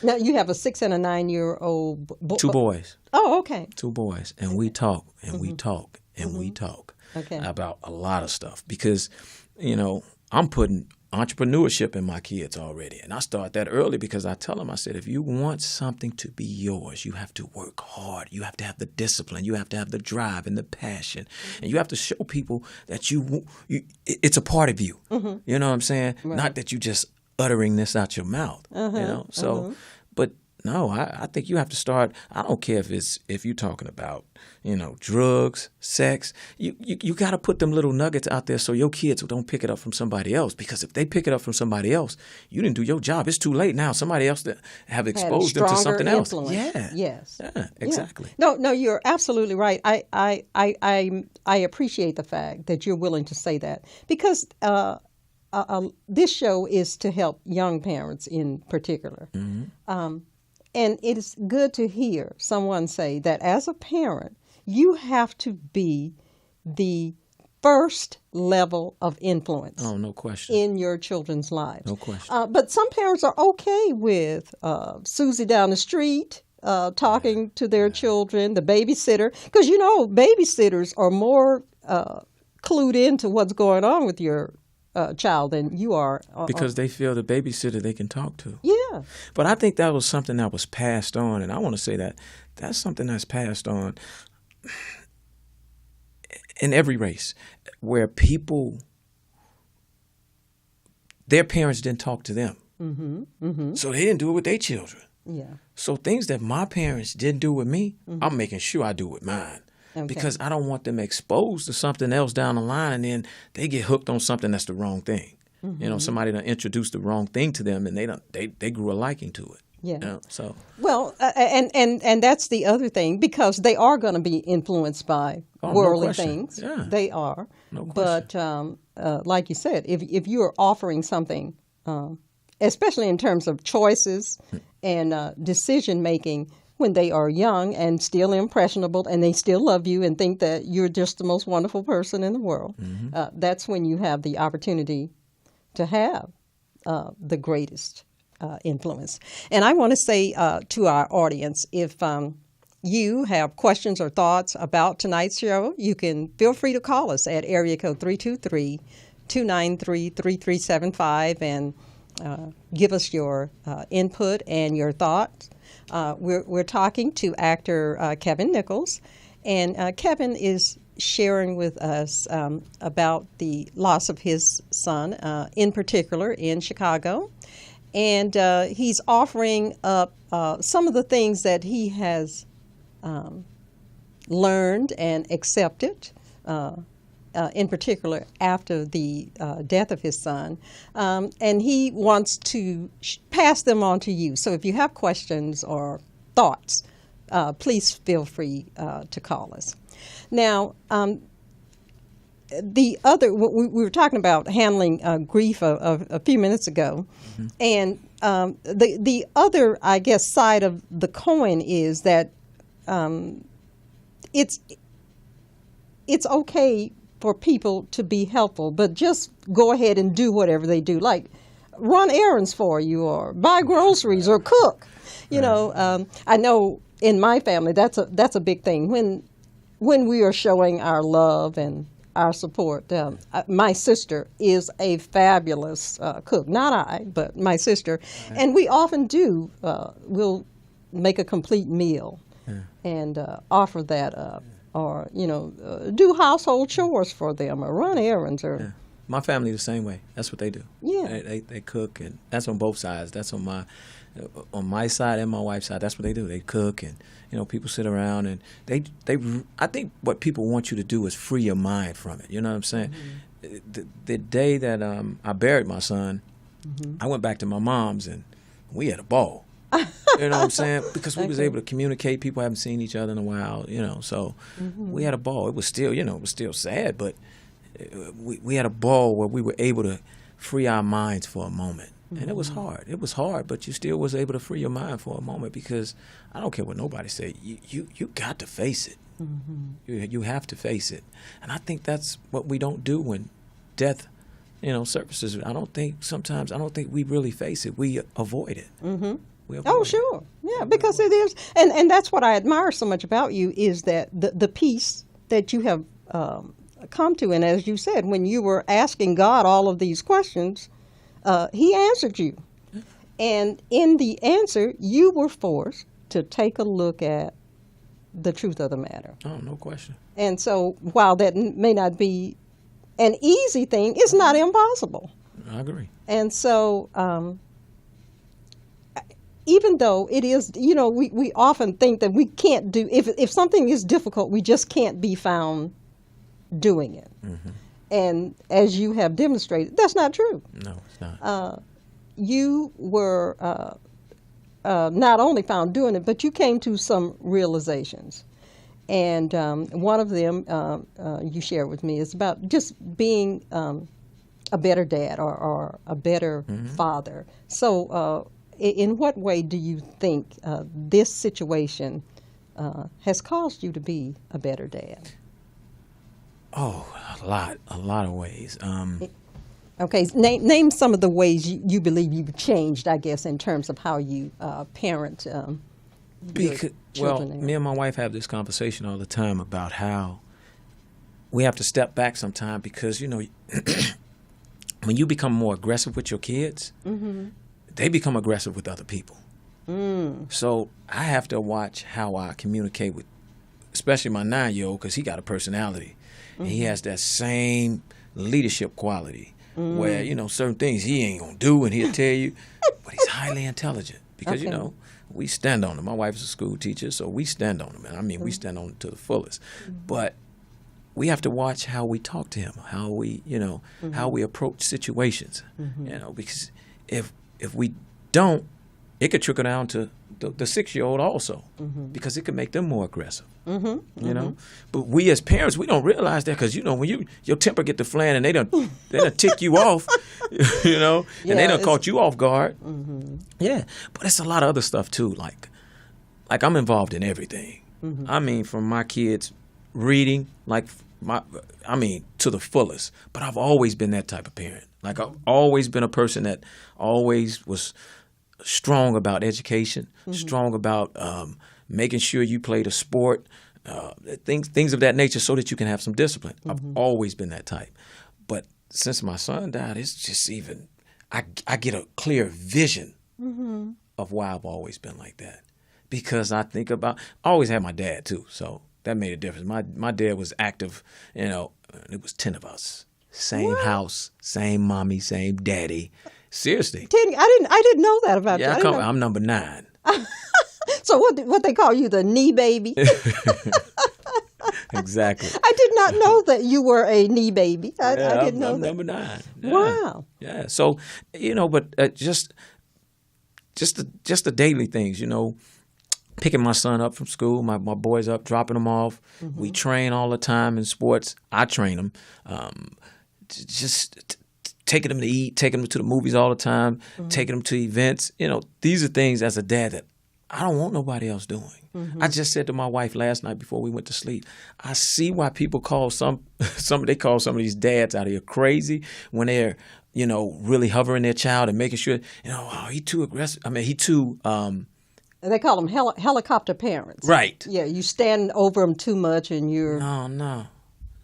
Now, you have a 6 and a 9-year-old boy. 2 boys. Oh, okay. 2 boys, and we talk, and we talk, and we talk about a lot of stuff, because, you know, I'm putting entrepreneurship in my kids already, and I start that early, because I tell them, I said, if you want something to be yours, you have to work hard. You have to have the discipline. You have to have the drive and the passion, and you have to show people that it's a part of you. You know what I'm saying? Right. Not that you just uttering this out your mouth. You know, so, but no, I think you have to start. I don't care if you're talking about, you know, drugs, sex. You got to put them little nuggets out there so your kids don't pick it up from somebody else. Because if they pick it up from somebody else, you didn't do your job. It's too late now. Somebody else that have exposed them to something else. Yeah. Yes. Yeah. Exactly. Yeah. No, you're absolutely right. I appreciate the fact that you're willing to say that, because this show is to help young parents in particular. And it is good to hear someone say that as a parent, you have to be the first level of influence. Oh, no question. In your children's lives. No question. But some parents are okay with Susie down the street talking to their children, the babysitter, because, you know, babysitters are more clued into what's going on with your child than you are. Because they feel the babysitter they can talk to. Yeah. But I think that was something that was passed on, and I want to say that that's something that's passed on in every race, where their parents didn't talk to them. So they didn't do it with their children. Yeah. So things that my parents didn't do with me, I'm making sure I do with mine. Okay. Because I don't want them exposed to something else down the line, and then they get hooked on something that's the wrong thing. You know, somebody done introduced the wrong thing to them, and they grew a liking to it. Yeah. You know, so well, and that's the other thing, because they are going to be influenced by worldly things. Yeah. They are. No question. But like you said, if you are offering something, especially in terms of choices and decision making, when they are young and still impressionable, and they still love you and think that you're just the most wonderful person in the world, that's when you have the opportunity to have the greatest influence. And I want to say to our audience, if you have questions or thoughts about tonight's show, you can feel free to call us at area code 323-293-3375 and give us your input and your thoughts. We're talking to actor Kevin Nichols, and Kevin is sharing with us about the loss of his son, in particular in Chicago. And he's offering up some of the things that he has learned and accepted, in particular after the death of his son. And he wants to pass them on to you. So if you have questions or thoughts, please feel free to call us. Now, the other, we were talking about handling grief a few minutes ago, and the other, I guess, side of the coin is that it's okay for people to be helpful, but just go ahead and do whatever they do, like run errands for you or buy groceries or cook. You know, I know in my family that's a big thing. When we are showing our love and our support, my sister is a fabulous cook. Not I, but my sister. And we often do, we'll make a complete meal and offer that up. Or, you know, do household chores for them or run errands. Or My family the same way. That's what they do. Yeah. They cook, and that's on both sides. That's on my side and my wife's side. That's what they do. They cook, and you know, people sit around and they. I think what people want you to do is free your mind from it. You know what I'm saying? The day that I buried my son, I went back to my mom's and we had a ball. You know what I'm saying? Because we was able to communicate. People haven't seen each other in a while, you know. So we had a ball. It was still, you know, it was still sad, but we had a ball where we were able to free our minds for a moment. And it was hard. It was hard, but you still was able to free your mind for a moment because I don't care what nobody say. You got to face it. You have to face it. And I think that's what we don't do when death, you know, surfaces. I don't think we really face it. We avoid it. Oh, sure. Yeah, because it is. And that's what I admire so much about you is that the peace that you have come to. And as you said, when you were asking God all of these questions, he answered you. And in the answer, you were forced to take a look at the truth of the matter. Oh, no question. And so while that may not be an easy thing, it's not impossible. I agree. And so even though it is, you know, we often think that we can't do, if something is difficult, we just can't be found doing it. And as you have demonstrated, that's not true. No, it's not. You were not only found doing it, but you came to some realizations. And one of them you shared with me is about just being a better dad or a better father. So in what way do you think this situation has caused you to be a better dad? Oh, a lot of ways. Okay, name some of the ways you believe you've changed, I guess, in terms of how you parent your children. Me and my wife have this conversation all the time about how we have to step back sometime because, you know, when you become more aggressive with your kids, they become aggressive with other people. So I have to watch how I communicate with, especially my 9-year-old, because he got a personality. And he has that same leadership quality where, you know, certain things he ain't going to do and he'll tell you, but he's highly intelligent because, you know, we stand on him. My wife's a school teacher, so we stand on him. And I mean, we stand on him to the fullest. But we have to watch how we talk to him, how we, you know, how we approach situations, you know, because if we don't, it could trickle down to the 6-year-old also because it could make them more aggressive. You know, but we as parents, we don't realize that because, you know, when your temper get to flaring and they done tick you off, you know, and they done caught you off guard. Yeah, but it's a lot of other stuff too. Like I'm involved in everything. I mean, from my kids reading, to the fullest. But I've always been that type of parent. Like I've always been a person that always was strong about education, strong about making sure you played a sport, things of that nature so that you can have some discipline. I've always been that type. But since my son died, it's just even, I get a clear vision of why I've always been like that. because I always had my dad too, so that made a difference. My dad was active, it was 10 of us. Same house, same mommy, same daddy. Seriously. 10, I didn't know that about you. Yeah, I'm number 9. So what they call you, the knee baby? Exactly. I did not know that you were a knee baby. I didn't know I'm that. number 9. Yeah. Wow. Yeah. So, but just the daily things, picking my son up from school, my boys up, dropping them off. Mm-hmm. We train all the time in sports. I train them. Just taking them to eat, taking them to the movies all the time, mm-hmm. taking them to events. These are things as a dad that I don't want nobody else doing. Mm-hmm. I just said to my wife last night before we went to sleep, I see why people call some of these dads out here crazy when they're, really hovering their child and making sure, he too aggressive. I mean, he too. They call them helicopter parents. Right. Yeah, you stand over them too much and you're. No,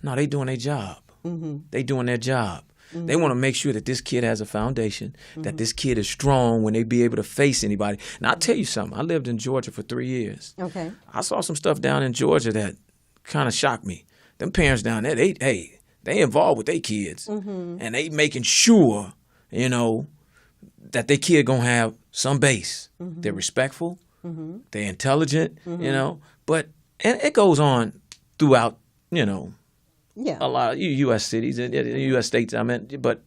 they doing their job. Mm-hmm. They doing their job. Mm-hmm. They want to make sure that this kid has a foundation, mm-hmm. that this kid is strong when they be able to face anybody. Now, I'll tell you something. I lived in Georgia for 3 years. Okay. I saw some stuff down in Georgia that kind of shocked me. Them parents down there, they involved with their kids. Mm-hmm. And they making sure, that their kid going to have some base. Mm-hmm. They're respectful. Mm-hmm. They're intelligent, mm-hmm. And it goes on throughout, yeah. a lot of U.S. cities and U.S. states, but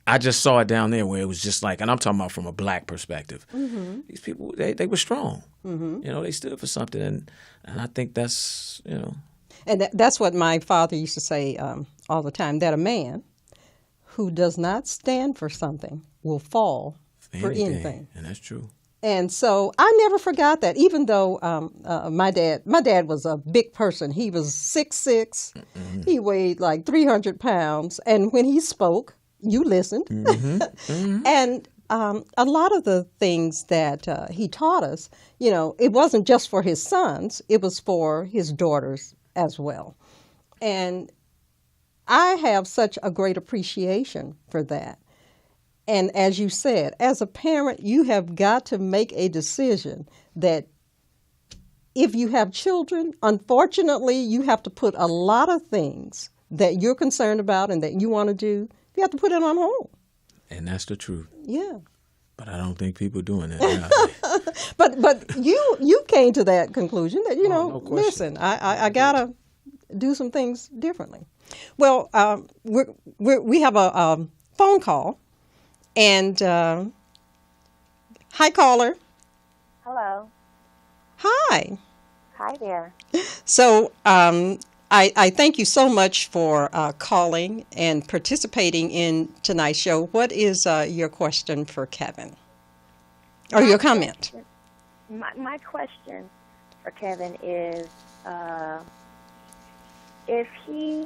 I just saw it down there where it was just like, and I'm talking about from a black perspective. Mm-hmm. These people, they were strong. Mm-hmm. They stood for something, and I think that's, And that's what my father used to say all the time, that a man who does not stand for something will fall for anything. And that's true. And so I never forgot that, even though my dad was a big person. He was 6'6". Mm-hmm. He weighed like 300 pounds. And when he spoke, you listened. Mm-hmm. Mm-hmm. And a lot of the things that he taught us, it wasn't just for his sons. It was for his daughters as well. And I have such a great appreciation for that. And as you said, as a parent, you have got to make a decision that if you have children, unfortunately, you have to put a lot of things that you're concerned about and that you want to do, you have to put it on hold. And that's the truth. Yeah. But I don't think people are doing that. But you came to that conclusion that, no question. Listen, I got to do some things differently. Well, we have a phone call. And hi, caller. Hello. Hi. Hi there. So I thank you so much for calling and participating in tonight's show. What is your question for Kevin? Or your comment? My question for Kevin is if he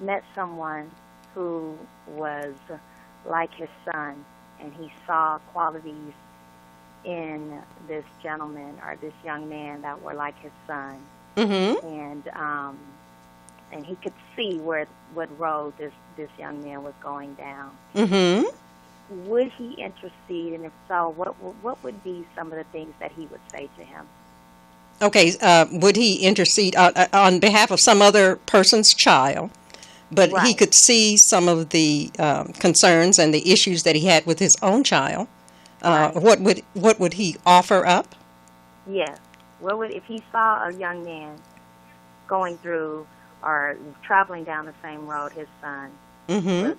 met someone who was like his son, and he saw qualities in this gentleman or this young man that were like his son, mm-hmm. and he could see what road this young man was going down. Mm-hmm. Would he intercede, and if so, what would be some of the things that he would say to him? Okay, would he intercede on behalf of some other person's child? But right. He could see some of the concerns and the issues that he had with his own child. Right. What would he offer up? Yes. If he saw a young man going through or traveling down the same road his son, mm-hmm.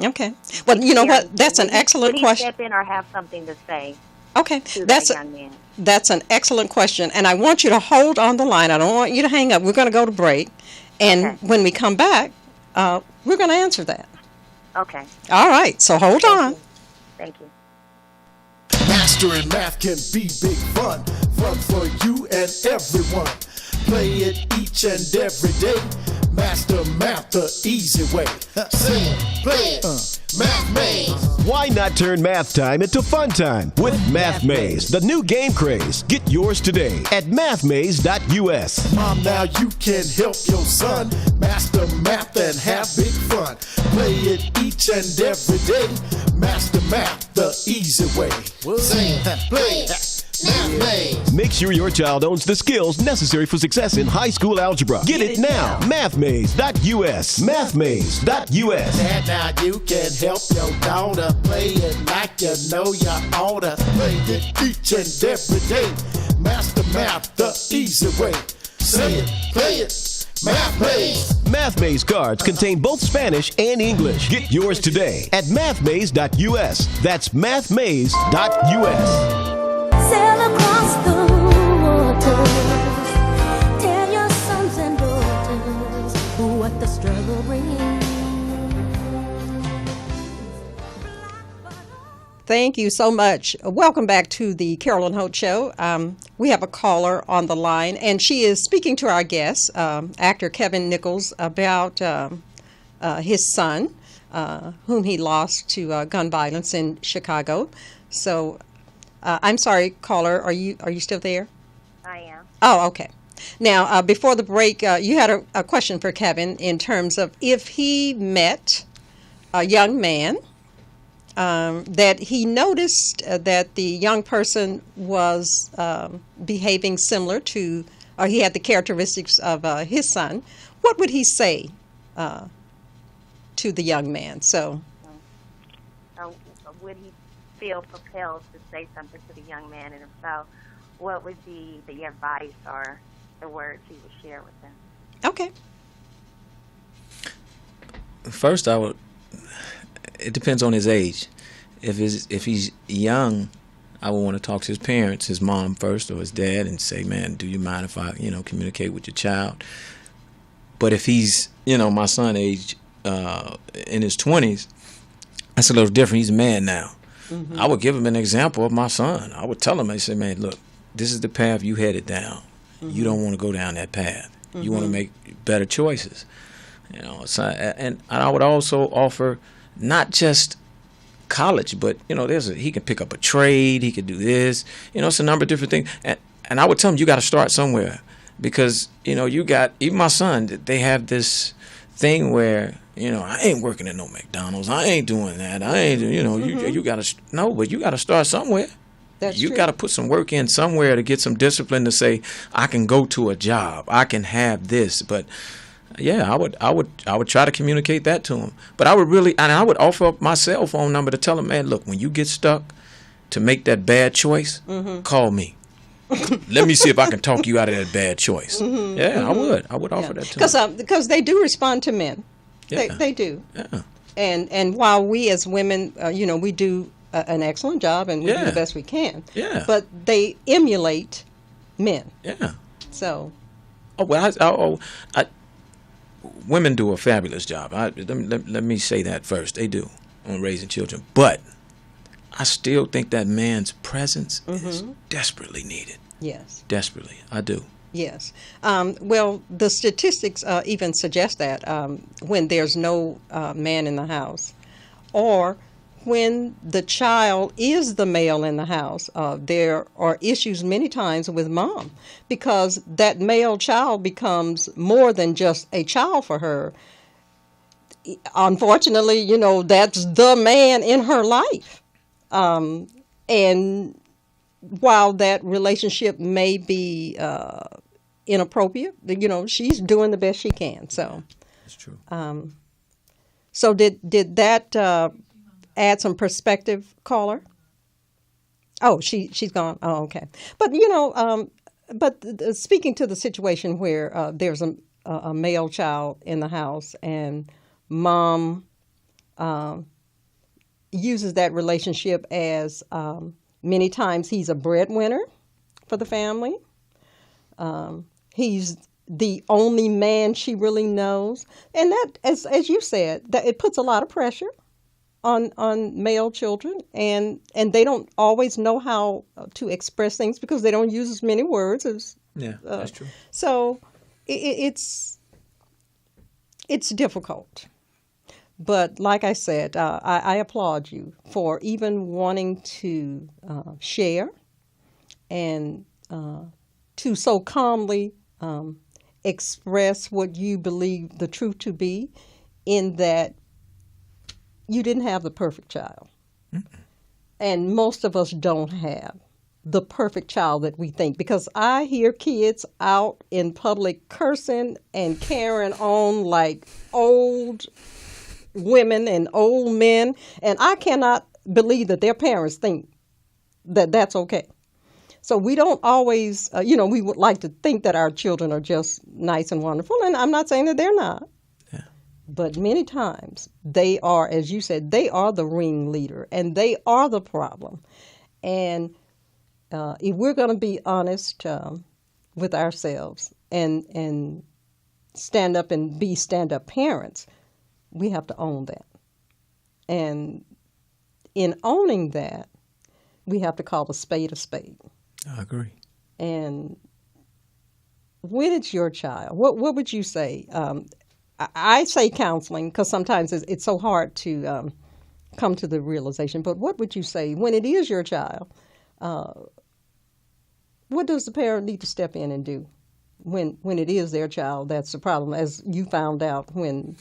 Okay. Well, you know what? That's an excellent question. Would he step in or have something to say? Okay, to that young man? That's an excellent question, and I want you to hold on the line. I don't want you to hang up. We're going to go to break. And when we come back, we're going to answer that. Okay. All right. So hold on. Thank you. Mastering math can be big fun. Fun for you and everyone. Play it each and every day. Master math the easy way. Sing, play it, Math Maze. Watch Why not turn math time into fun time with Math Maze, the new game craze? Get yours today at mathmaze.us. Mom, now you can help your son master math and have big fun. Play it each and every day. Master math the easy way. Sing, play, Math Maze. Make sure your child owns the skills necessary for success in high school algebra. Get it now. Mathmaze.us. Mathmaze.us. And now you can help your daughter play it like you know you oughta. Play it each and every day. Master math the easy way. Say it, play it, Math Maze. Math Maze cards contain both Spanish and English. Get yours today at mathmaze.us. That's mathmaze.us. Sail across the waters. Tell your sons and daughters what the struggle brings. Thank you so much. Welcome back to the Carolyn Holt Show. We have a caller on the line, and she is speaking to our guest, actor Kevin Nichols, about his son, whom he lost to gun violence in Chicago. So, I'm sorry, caller, are you still there? I am. Oh, okay. Now, before the break, you had a question for Kevin in terms of if he met a young man that he noticed that the young person was behaving similar to, or he had the characteristics of his son, what would he say to the young man? So, Would he feel propelled to say something to the young man, and if so, what would be the advice or the words he would share with them? okay. First, it depends on his age. If he's young, I would want to talk to his parents, his mom first or his dad, and say, man, do you mind if I, communicate with your child? But if he's, my son age in his 20s, that's a little different. He's a man now. Mm-hmm. I would give him an example of my son. I would tell him, I say, man, look, this is the path you headed down. Mm-hmm. You don't want to go down that path. Mm-hmm. You want to make better choices. So, and I would also offer not just college, but he can pick up a trade, he could do this, it's a number of different things, and I would tell him you got to start somewhere, because you got, even my son, they have this thing where I ain't working at no McDonald's, I ain't doing that, I ain't you got to but you got to start somewhere. That's you true. got to put some work in somewhere to get some discipline to say I can go to a job, I can have this. But yeah, I would try to communicate that to him. But I would offer up my cell phone number to tell him, man, look, when you get stuck to make that bad choice, call me. Let me see if I can talk you out of that bad choice. Yeah, I would offer that to him. Because they do respond to men. Yeah. They do. Yeah. And while we as women, we do an excellent job and we do the best we can. Yeah. But they emulate men. Yeah. So. Oh, well, women do a fabulous job. Let me say that first. They do on raising children. But I still think that man's presence is desperately needed. Yes. Desperately. I do. Yes. Well, the statistics even suggest that when there's no man in the house, or when the child is the male in the house, there are issues many times with mom, because that male child becomes more than just a child for her. Unfortunately, that's the man in her life. And while that relationship may be inappropriate, she's doing the best she can. So That's true. So did that add some perspective, caller? Oh, she's gone. Oh, okay. But speaking to the situation where there's a male child in the house and mom uses that relationship as many times he's a breadwinner for the family. He's the only man she really knows, and that, as you said, that it puts a lot of pressure on male children, and they don't always know how to express things because they don't use as many words as. Yeah, that's true. So it's difficult. But like I said, I applaud you for even wanting to share and to so calmly express what you believe the truth to be, in that you didn't have the perfect child. And most of us don't have the perfect child that we think, because I hear kids out in public cursing and carrying on like old women and old men, and I cannot believe that their parents think that that's okay. So we don't always, we would like to think that our children are just nice and wonderful, and I'm not saying that they're not. Yeah. But many times they are, as you said, they are the ringleader, and they are the problem. And if we're going to be honest with ourselves and stand up and be stand-up parents, we have to own that. And in owning that, we have to call a spade a spade. I agree. And when it's your child, what would you say? I say counseling because sometimes it's so hard to come to the realization. But what would you say when it is your child? What does the parent need to step in and do when it is their child that's the problem, as you found out when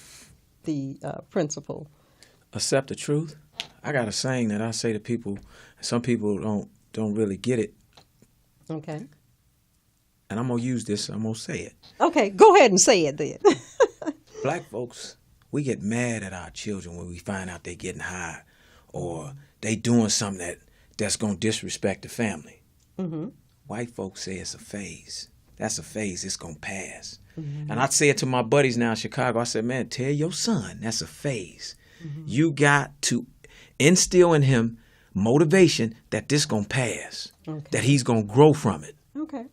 the principal? Accept the truth. I got a saying that I say to people. Some people don't really get it. Okay. And I'm gonna use this. I'm gonna say it. Okay, go ahead and say it then. Black folks, we get mad at our children when we find out they getting high, or they doing something that's gonna disrespect the family. Mm-hmm. White folks say it's a phase. That's a phase. It's gonna pass. Mm-hmm. And I say it to my buddies now in Chicago. I said, man, tell your son that's a phase. Mm-hmm. You got to instill in him motivation that this gonna pass, that he's gonna grow from it. Okay.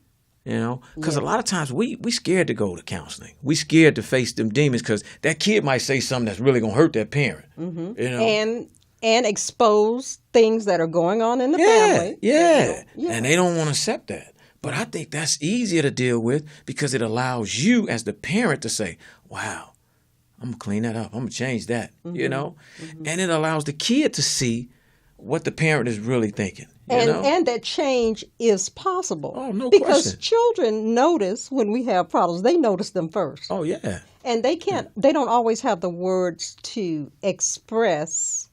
Because a lot of times we scared to go to counseling. We scared to face them demons because that kid might say something that's really gonna hurt that parent. Mm-hmm. And expose things that are going on in the family. Yeah. And they don't want to accept that. But I think that's easier to deal with because it allows you as the parent to say, wow, I'm going to clean that up. I'm going to change that, Mm-hmm. And it allows the kid to see what the parent is really thinking. And that change is possible. Oh, no because question. Children notice when we have problems. They notice them first. Oh, yeah. And they don't always have the words to express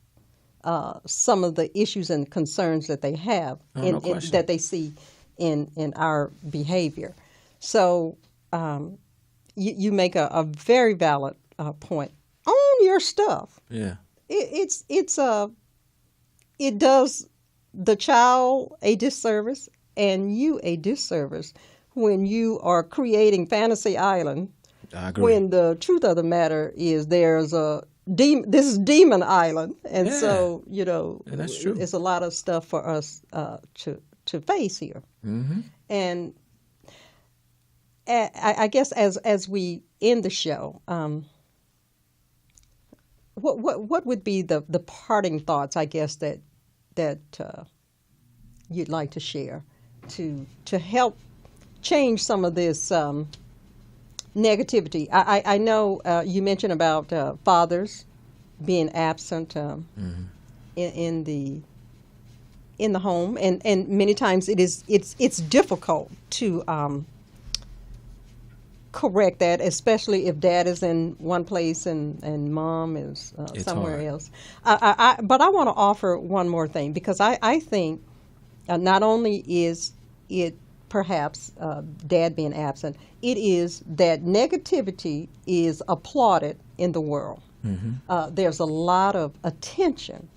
some of the issues and concerns that they have that they see in our behavior. So you make a very valid point. Own your stuff. Yeah. It does the child a disservice and you a disservice when you are creating Fantasy Island. I agree. When the truth of the matter is there's this is Demon Island, and so and that's true. It's a lot of stuff for us to face here. Mm-hmm. And I guess as we end the show, what would be the parting thoughts? I guess that you'd like to share to help change some of this negativity. I know you mentioned about fathers being absent in the home, and many times it's difficult to correct that, especially if dad is in one place and mom is somewhere else. But I want to offer one more thing, because I think not only is it perhaps dad being absent, it is that negativity is applauded in the world. Mm-hmm. There's a lot of attention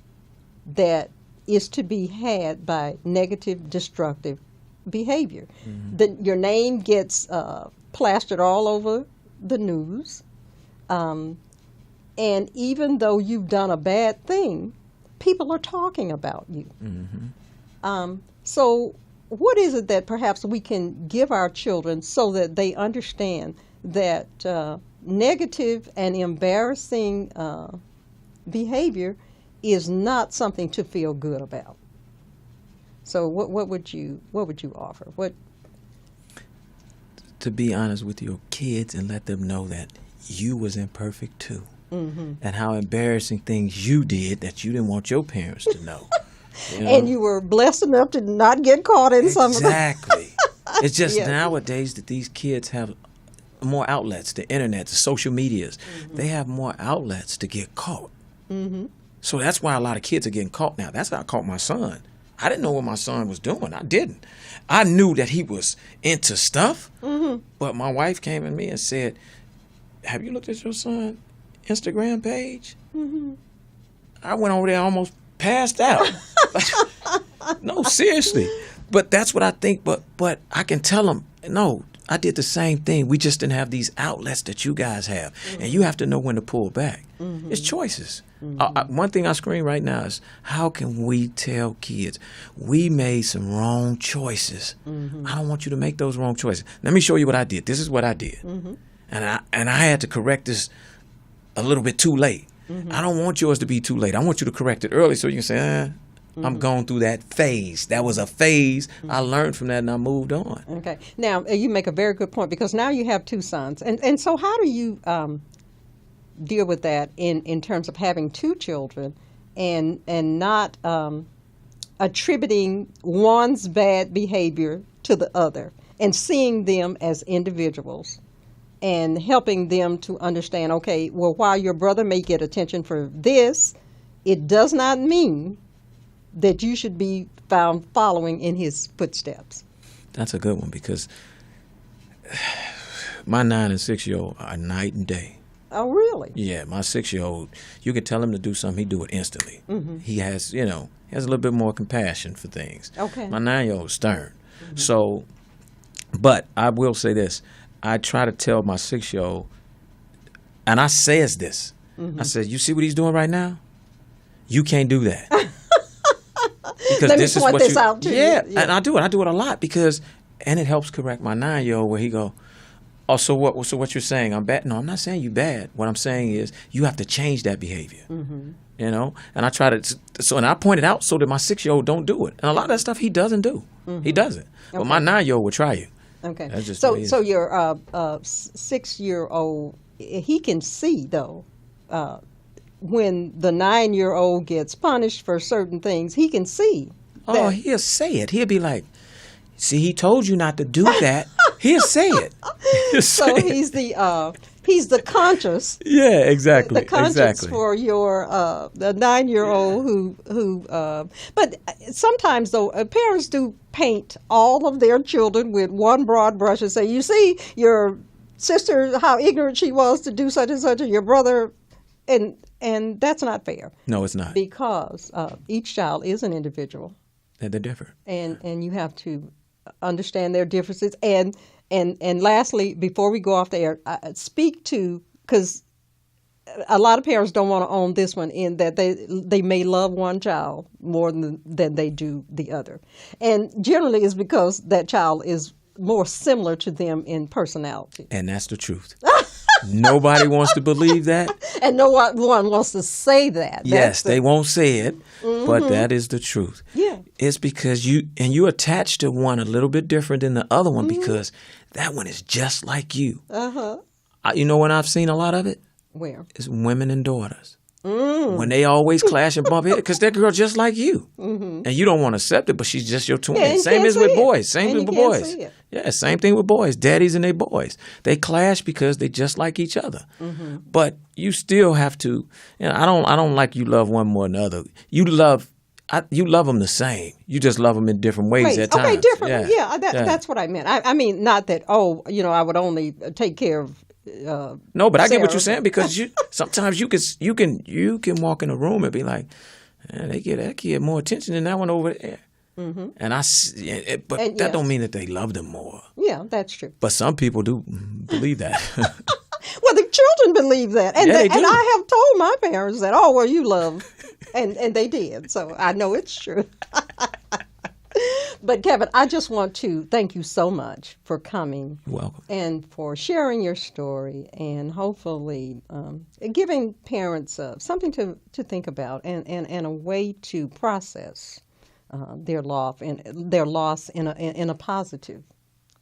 that is to be had by negative, destructive behavior. Mm-hmm. Your name gets plastered all over the news, and even though you've done a bad thing, people are talking about you. Mm-hmm. So what is it that perhaps we can give our children so that they understand that negative and embarrassing behavior is not something to feel good about? So what would you offer? To be honest with your kids and let them know that you was imperfect too. and how embarrassing things you did that you didn't want your parents to know. You know? And you were blessed enough to not get caught in some of them. Exactly. It's just Yeah. nowadays that these kids have more outlets, the internet, the social medias. They have more outlets to get caught. So that's why a lot of kids are getting caught now. That's how I caught my son. I didn't know what my son was doing. I didn't. I knew that he was into stuff, but my wife came to me and said, "Have you looked at your son's Instagram page?" I went over there, almost passed out. No, seriously. But that's what I think. But I can tell them, no, I did the same thing. We just didn't have these outlets that you guys have. And you have to know when to pull back. It's choices. One thing I scream right now is, how can we tell kids we made some wrong choices? I don't want you to make those wrong choices. Let me show you what I did. This is what I did. And I had to correct this a little bit too late. I don't want yours to be too late. I want you to correct it early so you can say, I'm going through that phase. That was a phase. I learned from that and I moved on. Okay. Now, you make a very good point, because now you have two sons. And so how do you deal with that in terms of having two children and not attributing one's bad behavior to the other and seeing them as individuals and helping them to understand, okay, well, while your brother may get attention for this, it does not mean that you should be found following in his footsteps. That's a good one, because my 9 and 6-year-old are night and day. Oh, really? Yeah, my 6-year-old, you could tell him to do something, he'd do it instantly. He has, he has a little bit more compassion for things. Okay. My 9-year-old is stern. So, but I will say this. I try to tell my 6-year-old, and I says this. I said, you see what he's doing right now? You can't do that. Because Let me this is point what this you, out to you. yeah, Yeah. and I do it a lot, because, and it helps correct my 9-year-old where he go, oh, so what you're saying, I'm bad? No, I'm not saying you bad. What I'm saying is you have to change that behavior. And I try to, and I point it out so that my 6-year-old don't do it. And a lot of that stuff he doesn't do. He doesn't. But my 9-year-old will try you. Okay. That's just what he is. So your 6-year-old, he can see, though, when the 9-year-old gets punished for certain things, he can see. Oh, he'll say it. He'll be like, see, he told you not to do that. He'll say it. So he's the conscious. Yeah, exactly. The conscience exactly. for your the 9-year-old who but sometimes though parents do paint all of their children with one broad brush and say, you see your sister, how ignorant she was to do such and such, and your brother, and that's not fair. No, it's not. Because each child is an individual, They're different. and you have to understand their differences. And lastly, before we go off the air, speak to, because a lot of parents don't want to own this one, in that they may love one child more than they do the other, and generally it's because that child is more similar to them in personality. And that's the truth. Nobody wants to believe that. And no one wants to say that. Yes, they won't say it, but that is the truth. Yeah. It's because you attach to one a little bit different than the other one, because that one is just like you. You know when I've seen a lot of it? Where? It's women and daughters. When they always clash and bump heads, because that girl just like you. And you don't want to accept it, but she's just your twin. Yeah, Same as with boys. Same And thing with you can't boys. see it. Yeah, same thing with boys. Daddies and their boys. They clash because they just like each other. But you still have to. I don't like you love one more than the other. You love them the same. You just love them in different ways at times. Okay, different. Yeah, That's what I meant. I mean, not that, I would only take care of. No, but I get what you're Sarah. saying, because sometimes you can walk in a room and be like, man, they give that kid more attention than that one over there. And that don't mean that they love them more. Yeah, that's true. But some people do believe that. Well, the children believe that, and Yeah, they do. and I have told my parents that. Oh, well, you love, and they did. So I know it's true. But Kevin, I just want to thank you so much for coming. You're welcome. And for sharing your story, and hopefully giving parents something to think about, and a way to process their loss in a positive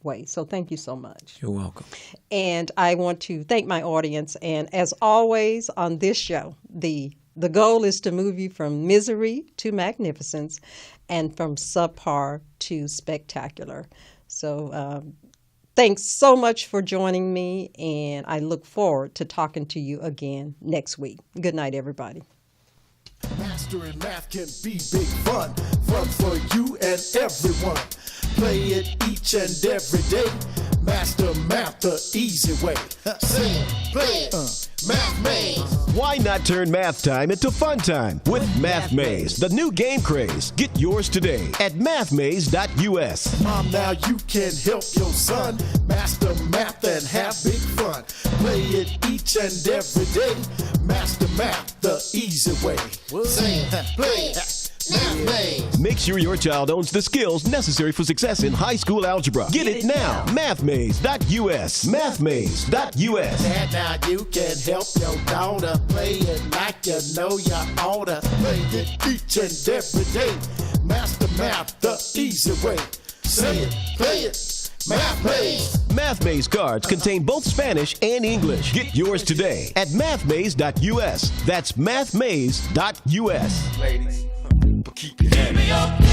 way. So thank you so much. You're welcome. And I want to thank my audience. And as always on this show, the goal is to move you from misery to magnificence and from subpar to spectacular. So thanks so much for joining me, and I look forward to talking to you again next week. Good night, everybody. Mastering math can be big fun for you and everyone. Play it each and every day. Master math the easy way. Say it, play it, Math Maze. Why not turn math time into fun time with Math Maze, the new game craze? Get yours today at mathmaze.us. Mom, now you can help your son master math and have big fun. Play it each and every day. Master math the easy way. Say it, play it. Math Maze. Make sure your child owns the skills necessary for success in high school algebra. Get it now. Mathmaze.us. Mathmaze.us. Dad, now you can help your daughter play it like you know you oughta. Play it each and every day. Master math the easy way. Say it, play it. Math Maze. Math Maze cards contain both Spanish and English. Get yours today at mathmaze.us. That's mathmaze.us. Ladies, but keep your head up.